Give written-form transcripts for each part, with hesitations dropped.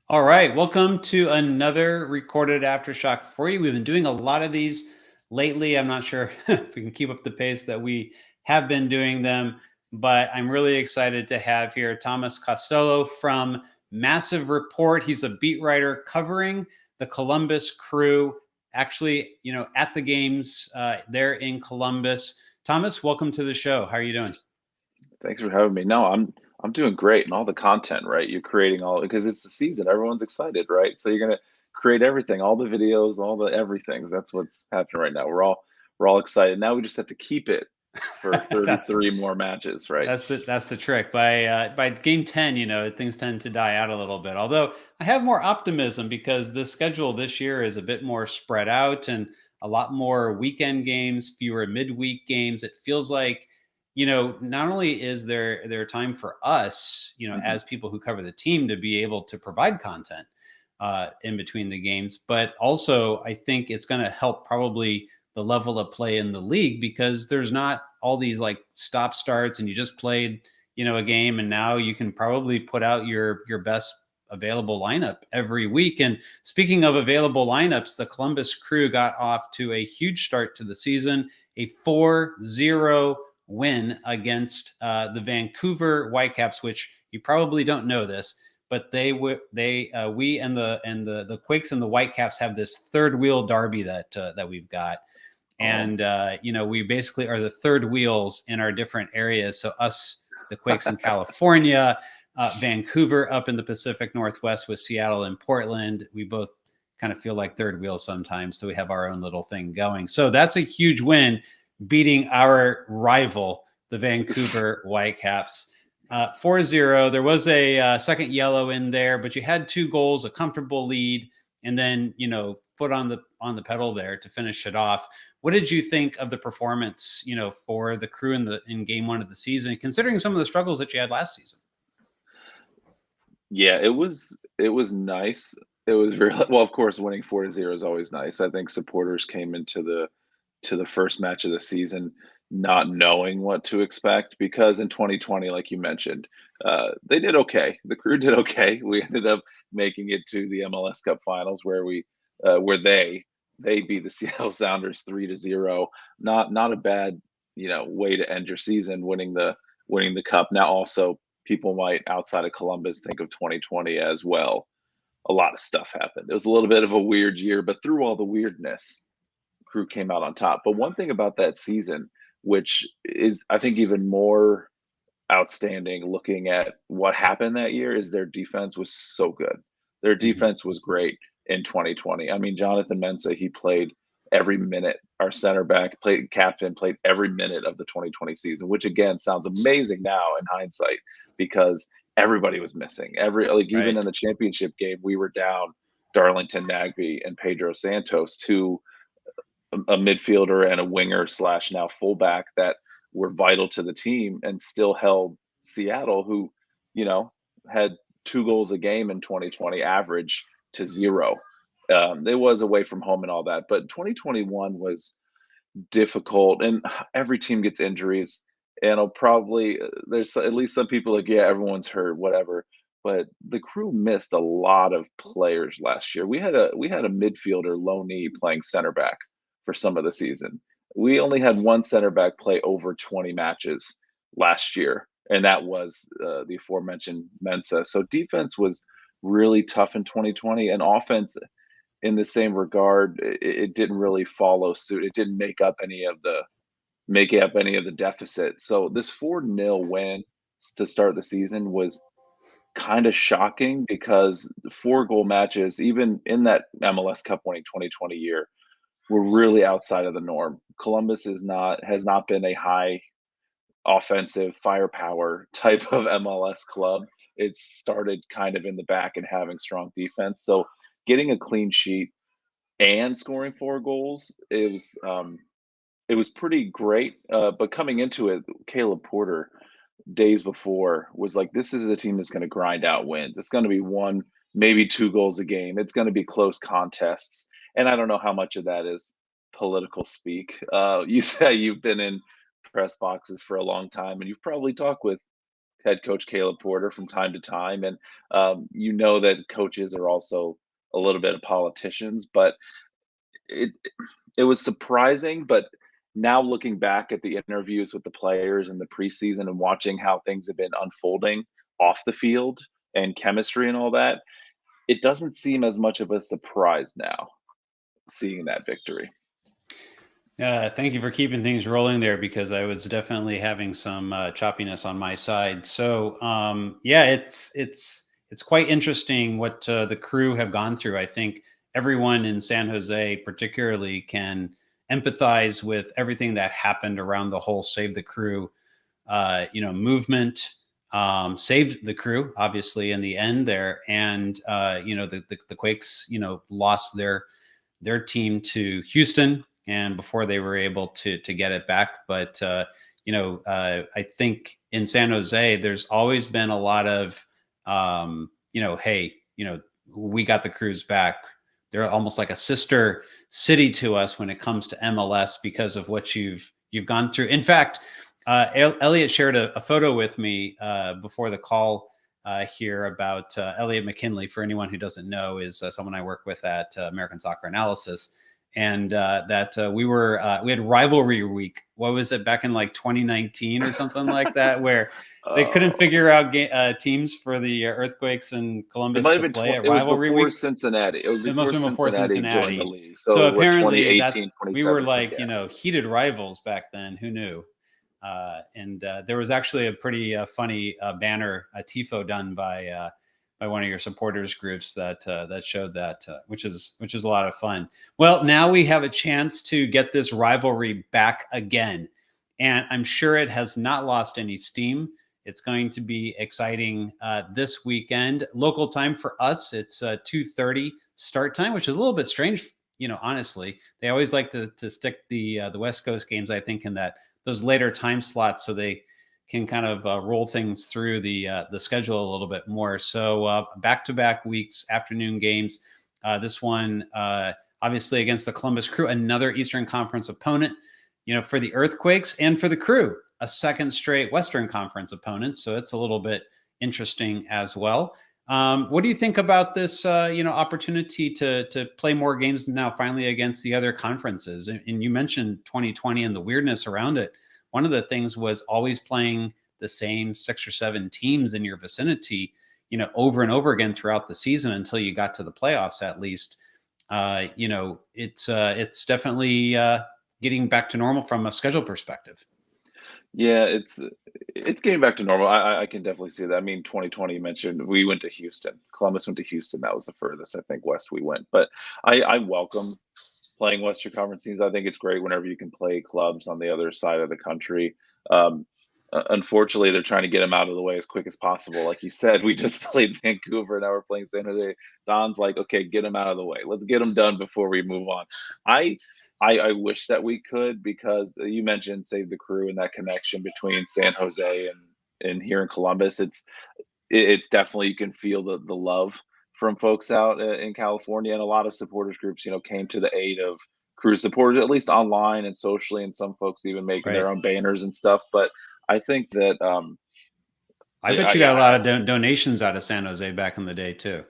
All right, welcome to another recorded Aftershock for you. We've been doing a lot of these lately. I'm not sure if we can keep up the pace that we have been doing them, but I'm really excited to have here Thomas Costello from Massive Report. He's a beat writer covering the Columbus Crew, actually, at the games there in Columbus. Thomas, welcome to the show. How are you doing? Thanks for having me. No, I'm doing great, and all the content, right? You're creating all because it's the season. Everyone's excited, right? So you're gonna create everything, all the videos, all the everythings. That's what's happening right now. We're all excited. Now we just have to keep it for that's 33 more matches, right? That's the trick. By game 10, things tend to die out a little bit. Although I have more optimism because the schedule this year is a bit more spread out and a lot more weekend games, fewer midweek games. It feels like, not only is there time for us, hmm as people who cover the team to be able to provide content in between the games, but also I think it's going to help probably the level of play in the league because there's not all these like stop starts and you just played a game and now you can probably put out your best available lineup every week. And speaking of available lineups, the Columbus Crew got off to a huge start to the season, a 4-0 win against the Vancouver Whitecaps, which you probably don't know this, but we and the Quakes and the Whitecaps have this third wheel derby that we've got. Oh, And we basically are the third wheels in our different areas. So us, the Quakes in California, Vancouver up in the Pacific Northwest with Seattle and Portland. We both kind of feel like third wheels sometimes. So we have our own little thing going. So that's a huge win, beating our rival, the Vancouver Whitecaps. 4-0. There was a second yellow in there, but you had two goals, a comfortable lead, and then foot on the pedal there to finish it off. What did you think of the performance, for the Crew in game one of the season, considering some of the struggles that you had last season? yeah, it was nice. It was very well, of course, winning 4-0 is always nice. I think supporters came into the first match of the season not knowing what to expect because in 2020, like you mentioned, they did okay. The Crew did okay. We ended up making it to the MLS Cup Finals where they beat the Seattle Sounders 3-0. Not a bad way to end your season, winning the cup. Now also people might outside of Columbus think of 2020 as well. A lot of stuff happened. It was a little bit of a weird year, but through all the weirdness, Crew came out on top. But one thing about that season, which is I think even more outstanding looking at what happened that year, is their defense was so good. Their Mm-hmm. defense was great in 2020. I mean, Jonathan Mensah, he played every minute. Our center back played captain, played every minute of the 2020 season, which again sounds amazing now in hindsight because everybody was missing. Every like even Right. in the championship game, we were down Darlington Nagbe and Pedro Santos, two a midfielder and a winger slash now fullback that were vital to the team and still held Seattle, who, you know, had 2 goals a game in 2020 average to zero. It was away from home and all that, but 2021 was difficult, and every team gets injuries. And it'll probably there's at least some people like, yeah, everyone's hurt, whatever. But the Crew missed a lot of players last year. We had a midfielder, low knee, playing center back for some of the season. We only had one center back play over 20 matches last year, and that was the aforementioned Mensa. So defense was really tough in 2020, and offense in the same regard, it didn't really follow suit. It didn't make up any of the deficit. So this 4-0 win to start the season was kind of shocking because 4 goal matches, even in that MLS Cup winning 2020 year, were really outside of the norm. Columbus has not been a high offensive firepower type of MLS club. It's started kind of in the back and having strong defense. So getting a clean sheet and scoring 4 goals, it was pretty great. But coming into it, Caleb Porter days before was like, this is a team that's going to grind out wins. It's going to be one, maybe 2 goals a game. It's going to be close contests. And I don't know how much of that is political speak. You say you've been in press boxes for a long time, and you've probably talked with head coach Caleb Porter from time to time, and you know that coaches are also a little bit of politicians, but it it was surprising. But now looking back at the interviews with the players in the preseason and watching how things have been unfolding off the field and chemistry and all that, it doesn't seem as much of a surprise now seeing that victory. Thank you for keeping things rolling there because I was definitely having some choppiness on my side. So yeah, it's quite interesting what the crew have gone through. I think everyone in San Jose, particularly, can empathize with everything that happened around the whole Save the Crew, movement. Saved the crew, obviously, in the end there, and the Quakes, lost their team to Houston, and before they were able to get it back. But I think in San Jose, there's always been a lot of hey, we got the Crews back. They're almost like a sister city to us when it comes to MLS because of what you've gone through. In fact, Elliot shared a photo with me before the call here about Elliot McKinley. For anyone who doesn't know, is someone I work with at American Soccer Analysis, and that we had rivalry week. What was it, back in like 2019 or something like that, where they couldn't figure out teams for the Earthquakes and It Columbus might have to been play at it was rivalry before week. Cincinnati. It was It must before have been before Cincinnati joined the Cincinnati. league. So So what, apparently that 2018, we were 2017? like, Yeah. heated rivals back then. Who knew? And there was actually a pretty funny banner, a tifo done by one of your supporters groups that showed that, which is a lot of fun. Well, now we have a chance to get this rivalry back again, and I'm sure it has not lost any steam. It's going to be exciting this weekend. Local time for us, it's 2:30 start time, which is a little bit strange. Honestly, they always like to stick the West Coast games, I think, in those later time slots so they can kind of roll things through the schedule a little bit more. So back-to-back weeks, afternoon games. This one, obviously, against the Columbus Crew, another Eastern Conference opponent. For the Earthquakes and for the Crew, a second straight Western Conference opponent. So it's a little bit interesting as well. What do you think about this, opportunity to play more games now, finally, against the other conferences? And you mentioned 2020 and the weirdness around it. One of the things was always playing the same 6 or 7 teams in your vicinity, over and over again throughout the season until you got to the playoffs, at least. It's definitely getting back to normal from a schedule perspective. Yeah, it's getting back to normal. I can definitely see that. I mean, 2020, you mentioned we went to Houston. Columbus went to Houston. That was the furthest I think west we went. But I welcome playing Western Conference teams. I think it's great whenever you can play clubs on the other side of the country. Um, Unfortunately, they're trying to get them out of the way as quick as possible. Like you said, we just played Vancouver, now we're playing San Jose. Don's like, okay, get them out of the way. Let's get them done before we move on. I I wish that we could, because you mentioned Save the Crew and that connection between San Jose and here in Columbus. It's definitely, you can feel the love from folks out in California, and a lot of supporters groups, came to the aid of Crew supporters, at least online and socially, and some folks even making Right. their own banners and stuff. But I think that, I bet you yeah, got a lot of donations out of San Jose back in the day too.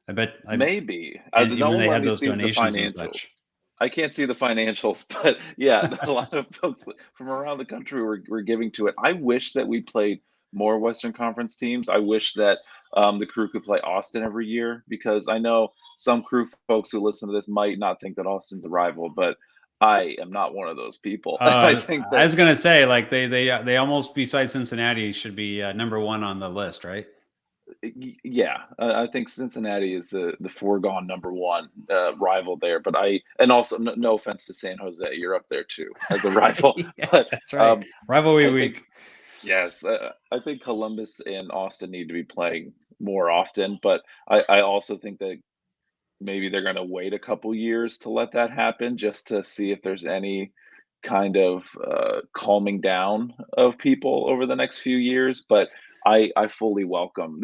I bet. maybe And no when one they let had me those see the donations and financials. such. I can't see the financials, but yeah, a lot of folks from around the country were giving to it. I wish that we played more Western Conference teams. I wish that the Crew could play Austin every year, because I know some Crew folks who listen to this might not think that Austin's a rival, but I am not one of those people. I think I that, was gonna say, like, they almost, besides Cincinnati, should be number one on the list, right? yeah, I think Cincinnati is the foregone number one rival there. But and also, no offense to San Jose, you're up there too as a rival. Yeah, But that's right. Rivalry I think, week. yes, I think Columbus and Austin need to be playing more often. But I also think that maybe they're going to wait a couple years to let that happen, just to see if there's any kind of calming down of people over the next few years. But I fully welcome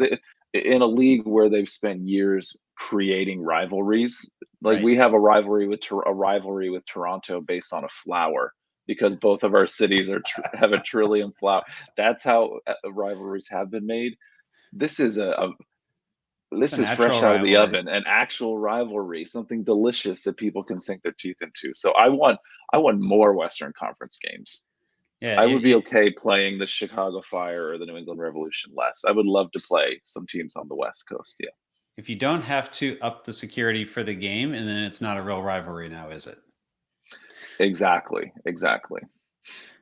in a league where they've spent years creating rivalries. Like, we Right. have a rivalry with Toronto based on a flower. because both of our cities have a trillium flower. That's how rivalries have been made. This is It's a this is fresh natural out of the rivalry. oven, an actual rivalry, something delicious that people can sink their teeth into. So I want more Western Conference games. Yeah, I would be okay playing the Chicago Fire or the New England Revolution less. I would love to play some teams on the West Coast. Yeah, if you don't have to up the security for the game, and then it's not a real rivalry now, is it? exactly, exactly. I'm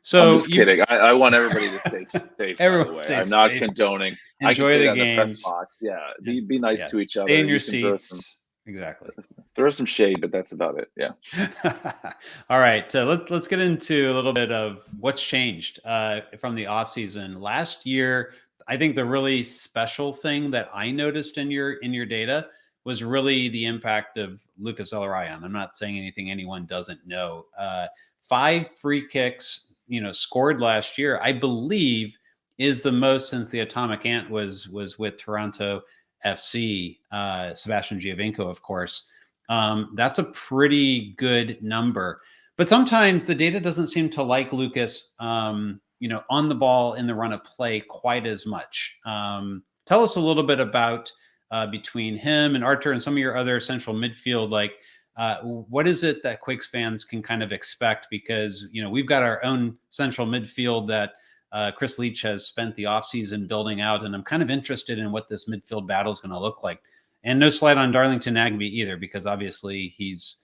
So just you kidding. I want everybody to stay safe, by the everyone way. I'm stays not safe. condoning. I can Enjoy say the that in the press games. box. Yeah, And be nice yeah, to each stay other. in your You can seats. Exactly. throw some shade, but that's about it. Yeah. All right, so let's get into a little bit of what's changed from the off season. Last year, I think the really special thing that I noticed in your data was really the impact of Lucas Elrayan. I'm not saying anything anyone doesn't know. 5 free kicks, scored last year. I believe is the most since the Atomic Ant was with Toronto FC. Sebastian Giovinco, of course. That's a pretty good number. But sometimes the data doesn't seem to like Lucas, on the ball in the run of play quite as much. Tell us a little bit about between him and Artur and some of your other central midfield, like what is it that Quakes fans can kind of expect? Because, we've got our own central midfield that Chris Leach has spent the offseason building out. And I'm kind of interested in what this midfield battle is going to look like. And no slight on Darlington Nagbe either, because obviously he's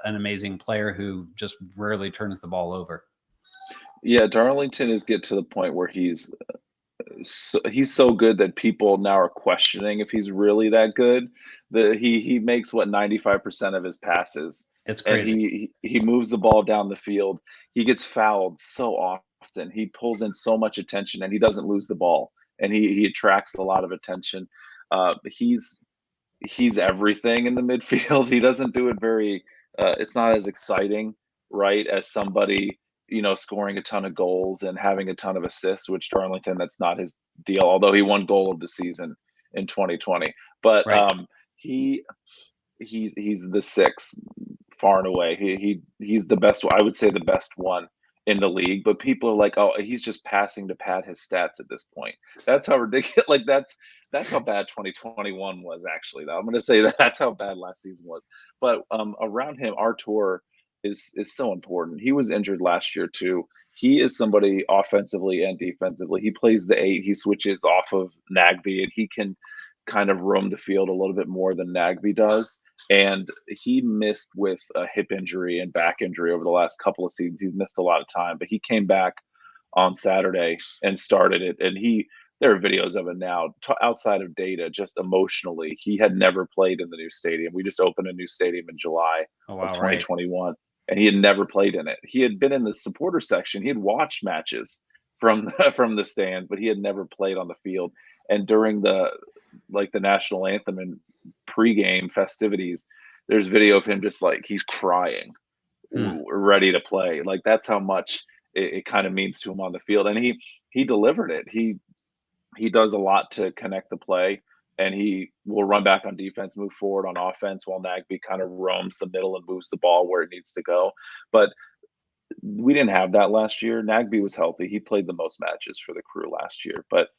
an amazing player who just rarely turns the ball over. Yeah, Darlington is get to the point where he's so good that people now are questioning if he's really that good. He makes what 95% of his passes, It's and crazy. he moves the ball down the field. He gets fouled so often. He pulls in so much attention, and he doesn't lose the ball, and he attracts a lot of attention. He's everything in the midfield. He doesn't do it very. It's not as exciting, right, as somebody scoring a ton of goals and having a ton of assists. Which Darlington, that's not his deal. Although he won goal of the season in 2020, but Right. he's the sixth far and away. He's the best. I would say the best one in the league. But people are like, oh, he's just passing to pad his stats at this point. That's how ridiculous. Like that's how bad 2021 was. Actually, I'm going to say that's how bad last season was. But around him, Artur is so important. He was injured last year too. He is somebody offensively and defensively. He plays the 8. He switches off of Nagbe, and he can kind of roam the field a little bit more than Nagbe does. And he missed with a hip injury and back injury over the last couple of seasons. He's missed a lot of time, but he came back on Saturday and started it. And there are videos of it now. Outside of data, just emotionally, he had never played in the new stadium. We just opened a new stadium in July Oh of wow, right. 2021, and he had never played in it. He had been in the supporter section. He had watched matches from from the stands, but he had never played on the field. And during the national anthem and pregame festivities, there's video of him just like he's crying, Hmm. ready to play. Like that's how much it kind of means to him on the field, and he delivered it. He does a lot to connect the play, and he will run back on defense, move forward on offense, while Nagbe kind of roams the middle and moves the ball where it needs to go. But we didn't have that last year. Nagbe was healthy. He played the most matches for the Crew last year, but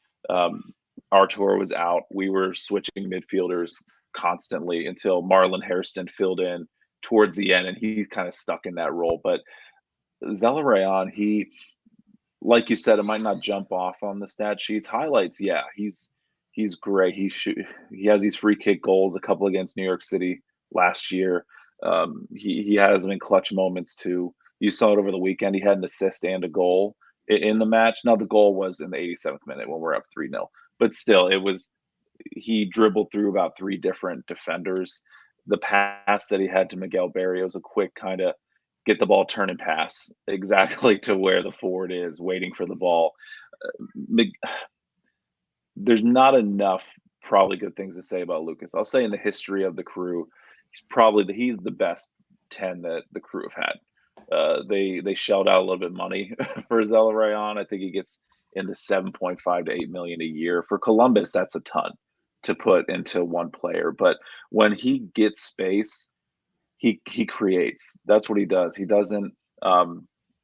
Artur was out. We were switching midfielders constantly until Marlon Hairston filled in towards the end, and he kind of stuck in that role. But Zelarayan, like you said, it might not jump off on the stat sheets. Highlights, yeah, he's great. He has these free kick goals, a couple against New York City last year. He has them in clutch moments too. You saw it over the weekend. He had an assist and a goal in the match. Now the goal was in the 87th minute when we're up 3-0, but still, he dribbled through about 3 different defenders. The pass that he had to Miguel Barrio was a quick kind of get the ball, turn and pass exactly to where the forward is waiting for the ball. There's not enough probably good things to say about Lucas. I'll say in the history of the Crew, he's the best 10 that the Crew have had. They shelled out a little bit of money for Zelarayan. I think he gets in the 7.5 to 8 million a year. For Columbus, that's a ton to put into one player. But when he gets space, he creates. That's what he does. He doesn't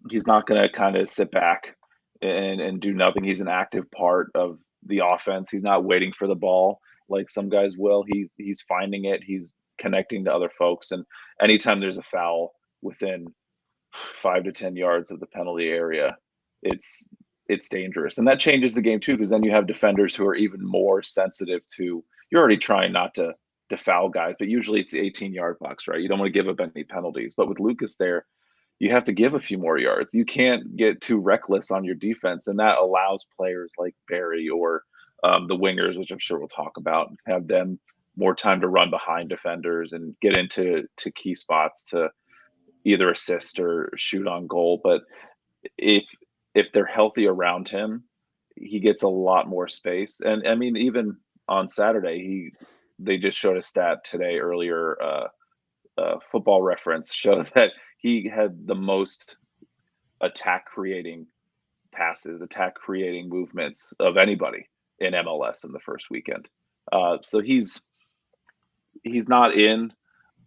He's not going to kind of sit back and do nothing. He's an active part of the offense. He's not waiting for the ball like some guys will. He's finding it. He's connecting to other folks. And anytime there's a foul within 5 to 10 yards of the penalty area, it's it's dangerous. And that changes the game too, because then you have defenders who are even more sensitive to, you're already trying not to foul guys, but usually it's the 18-yard box, right? You don't want to give up any penalties. But with Lucas there, you have to give a few more yards. You can't get too reckless on your defense, and that allows players like Barry or the wingers, which I'm sure we'll talk about, have them more time to run behind defenders and get into key spots to either assist or shoot on goal. But if if they're healthy around him, he gets a lot more space. And I mean, even on Saturday, they just showed a stat today earlier. Football Reference showed that he had the most attack creating passes, attack creating movements of anybody in MLS in the first weekend. So he's not in.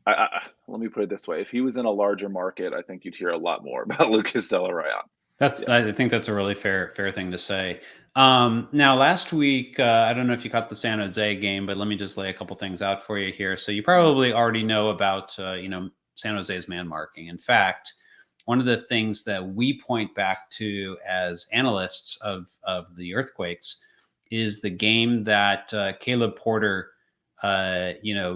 Let me put it this way: if he was in a larger market, I think you'd hear a lot more about Lucas Del Rayon. I think that's a really fair thing to say. Now, last week, I don't know if you caught the San Jose game, but let me just lay a couple things out for you here. So you probably already know about San Jose's man marking. In fact, one of the things that we point back to as analysts of the Earthquakes is the game that Caleb Porter,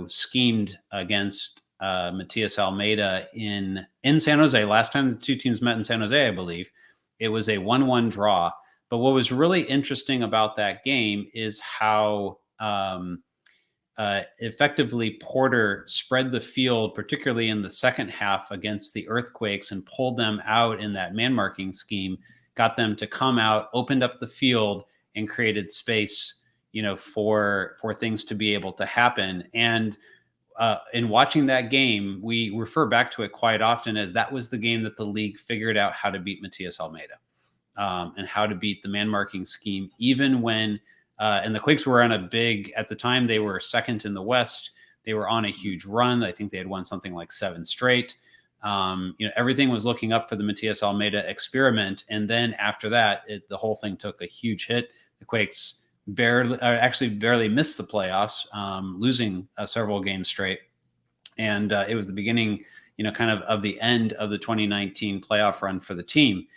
schemed against Matias Almeida in San Jose. Last time the two teams met in San Jose, I believe, it was a 1-1 draw. But what was really interesting about that game is how effectively Porter spread the field, particularly in the second half against the Earthquakes, and pulled them out in that man marking scheme, got them to come out, opened up the field, and created space, for things to be able to happen. And in watching that game, we refer back to it quite often as that was the game that the league figured out how to beat Matias Almeida, and how to beat the man marking scheme, even when and the Quakes were on at the time, they were second in the West. They were on a huge run. I think they had won something like 7 straight. Everything was looking up for the Matias Almeida experiment. And then after that, the whole thing took a huge hit. The Quakes barely missed the playoffs, losing several games straight. And it was the beginning, kind of the end of the 2019 playoff run for the team.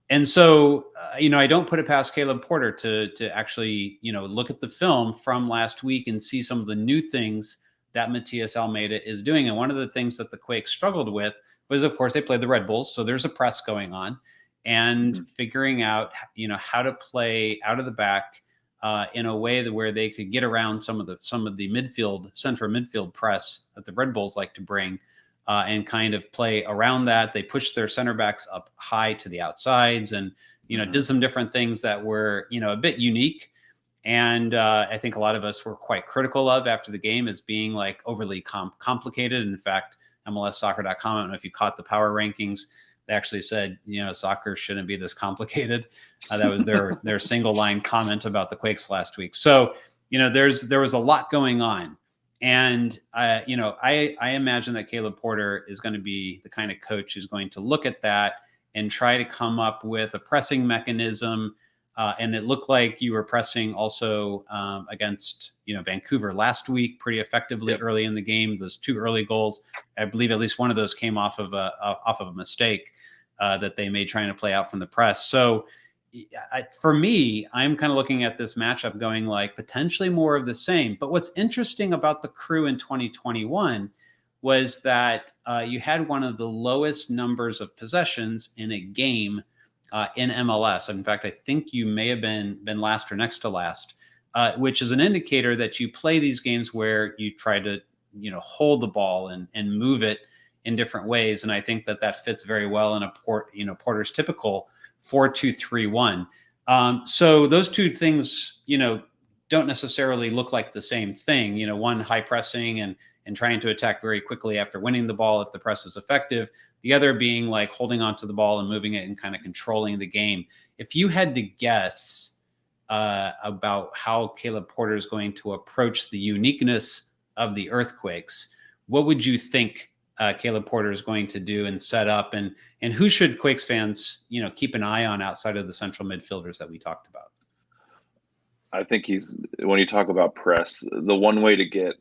And so, I don't put it past Caleb Porter to actually, look at the film from last week and see some of the new things that Matias Almeida is doing. And one of the things that the Quakes struggled with was, of course, they played the Red Bulls. So there's a press going on, and figuring out, how to play out of the back in a way where they could get around some of the central midfield press that the Red Bulls like to bring. And kind of play around that. They pushed their center backs up high to the outsides, and did some different things that were a bit unique. And I think a lot of us were quite critical of after the game as being like overly complicated. In fact, MLSsoccer.com, I don't know if you caught the power rankings. They actually said soccer shouldn't be this complicated. That was their single line comment about the Quakes last week. So there was a lot going on. And I imagine that Caleb Porter is going to be the kind of coach who's going to look at that and try to come up with a pressing mechanism. And it looked like you were pressing also against Vancouver last week pretty effectively early in the game. Those 2 early goals, I believe at least one of those came off of a mistake that they made trying to play out from the press. So for me, I'm kind of looking at this matchup going like potentially more of the same. But what's interesting about the Crew in 2021 was that you had one of the lowest numbers of possessions in a game in MLS. In fact, I think you may have been last or next to last, which is an indicator that you play these games where you try to hold the ball and move it in different ways. And I think that fits very well in Porter's typical 4-2-3-1. So those two things, don't necessarily look like the same thing. One high pressing and trying to attack very quickly after winning the ball if the press is effective. The other being like holding onto the ball and moving it and kind of controlling the game. If you had to guess about how Caleb Porter is going to approach the uniqueness of the Earthquakes, what would you think Caleb Porter is going to do and set up, and who should Quakes fans, keep an eye on outside of the central midfielders that we talked about? I think when you talk about press, the one way to get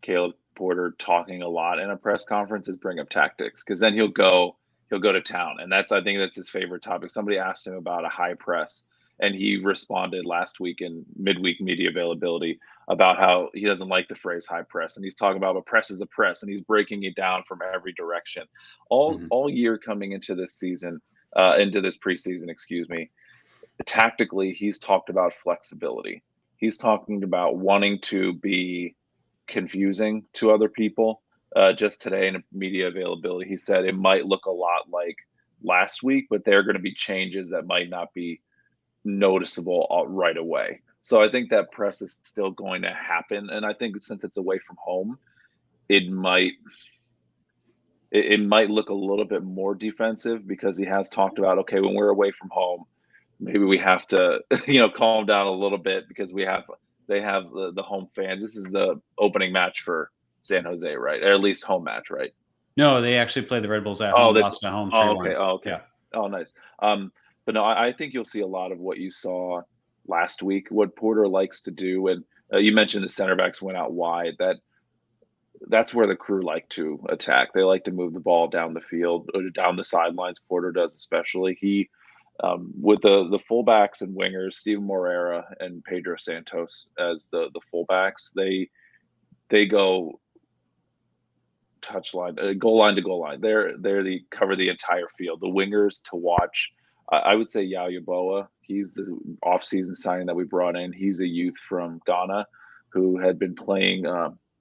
Caleb Porter talking a lot in a press conference is bring up tactics, because then he'll go to town, and I think that's his favorite topic. Somebody asked him about a high press, and he responded last week in midweek media availability about how he doesn't like the phrase high press, and he's talking about a press is a press, and he's breaking it down from every direction. All year coming into this season, into this preseason, excuse me. Tactically, he's talked about flexibility. He's talking about wanting to be confusing to other people. Just today in media availability, he said it might look a lot like last week, but there are going to be changes that might not be noticeable right away. So I think that press is still going to happen, and I think since it's away from home, it might look a little bit more defensive, because he has talked about, okay, when we're away from home, maybe we have to calm down a little bit, because they have the home fans. This is the opening match for San Jose, right? Or at least home match, right? No, they actually play the Red Bulls at home, lost at home 3-1. Okay. Oh, okay. Yeah. Oh, nice. But no, I think you'll see a lot of what you saw last week, what Porter likes to do. And you mentioned the center backs went out wide. That's where the crew like to attack. They like to move the ball down the field, or down the sidelines. Porter does, especially. He with the fullbacks and wingers, Steven Moreira and Pedro Santos as the fullbacks, they go touchline, goal line to goal line. They cover the entire field. The wingers to watch, I would say Yao Yaboa. He's the off-season signing that we brought in. He's a youth from Ghana who had been playing.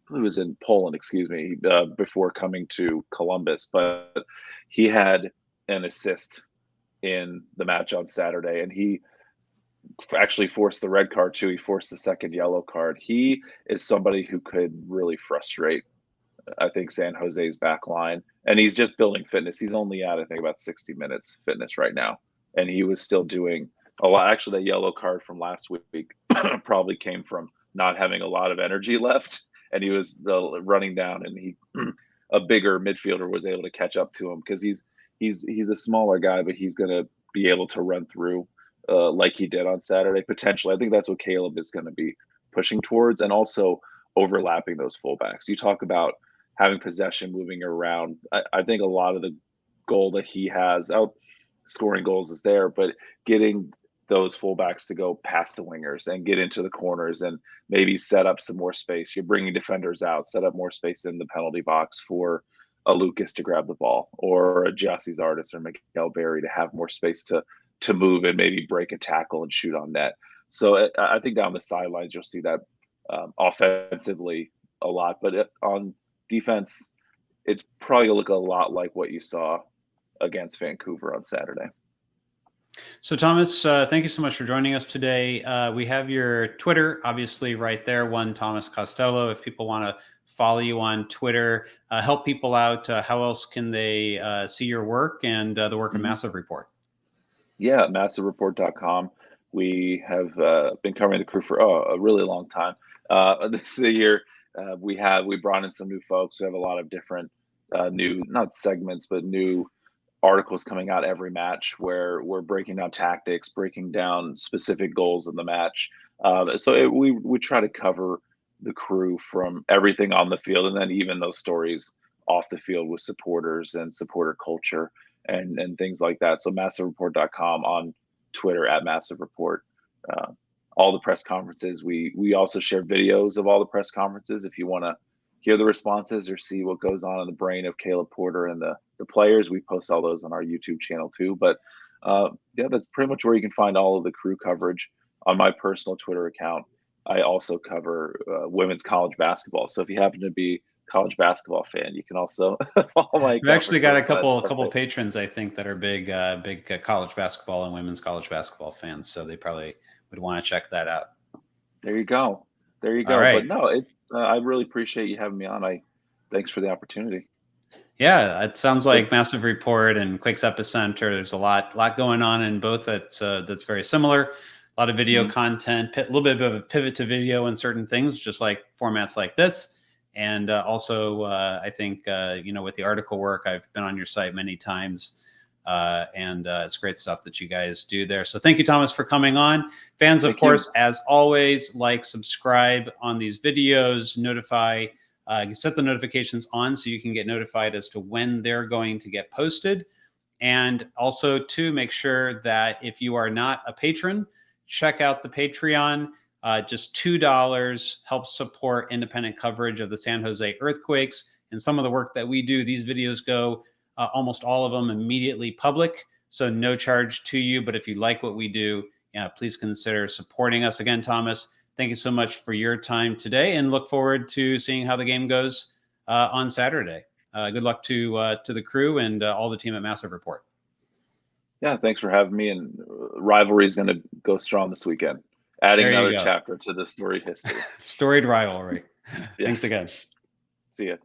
Who was in Poland, excuse me, before coming to Columbus, but he had an assist in the match on Saturday, and he actually forced the red card too. He forced the second yellow card. He is somebody who could really frustrate, I think, San Jose's back line, and he's just building fitness. He's only at, I think, about 60 minutes fitness right now, and he was still doing a lot. Actually, that yellow card from last week probably came from not having a lot of energy left, and he was running down, and a bigger midfielder was able to catch up to him, because he's a smaller guy, but he's going to be able to run through like he did on Saturday, potentially. I think that's what Caleb is going to be pushing towards, and also overlapping those fullbacks. You talk about having possession, moving around. I think a lot of the goal that he has, out scoring goals, is there, but getting those fullbacks to go past the wingers and get into the corners and maybe set up some more space. You're bringing defenders out, set up more space in the penalty box for a Lucas to grab the ball, or a Jassie's Artist or Miguel Berry to have more space to move and maybe break a tackle and shoot on net. So I think down the sidelines, you'll see that offensively a lot, but on defense, it's probably going to look a lot like what you saw against Vancouver on Saturday. So, Thomas, thank you so much for joining us today. We have your Twitter, obviously, right there, one Thomas Costello. If people want to follow you on Twitter, help people out, how else can they see your work and the work of Massive Report? Yeah, massivereport.com. We have been covering the crew for a really long time. This year, we brought in some new folks. We have a lot of different new, not segments, but new articles coming out every match, where we're breaking down tactics, breaking down specific goals in the match. So we try to cover the crew from everything on the field, and then even those stories off the field with supporters and supporter culture and things like that. So massivereport.com, on Twitter at Massive Report. All the press conferences. We also share videos of all the press conferences if you want to hear the responses or see what goes on in the brain of Caleb Porter and the players. We post all those on our YouTube channel too. But yeah, that's pretty much where you can find all of the crew coverage. On my personal Twitter account, I also cover women's college basketball. So if you happen to be a college basketball fan, you can also follow my account. We've actually got a couple patrons, I think, that are big college basketball and women's college basketball fans. So they probably would want to check that out. There you go. There you go. Right. But no, it's I really appreciate you having me on. Thanks for the opportunity. Yeah, it sounds like Massive Report and Quakes Epicenter. There's a lot going on in both that's very similar. A lot of video content, a little bit of a pivot to video in certain things, just like formats like this. And also, I think, with the article work, I've been on your site many times, and it's great stuff that you guys do there. So thank you, Thomas, for coming on. Fans, of course, as always, like, subscribe on these videos, set the notifications on so you can get notified as to when they're going to get posted. And also, to make sure that if you are not a patron, check out the Patreon. Just $2 helps support independent coverage of the San Jose earthquakes and some of the work that we do. These videos go, almost all of them, immediately public, so no charge to you. But if you like what we do, please consider supporting us. Again, Thomas, thank you so much for your time today, and look forward to seeing how the game goes on Saturday. Good luck to the crew and all the team at Massive Report. Yeah, thanks for having me. And rivalry is going to go strong this weekend, adding another chapter to the storied history. Storied rivalry. Yes. Thanks again. See ya.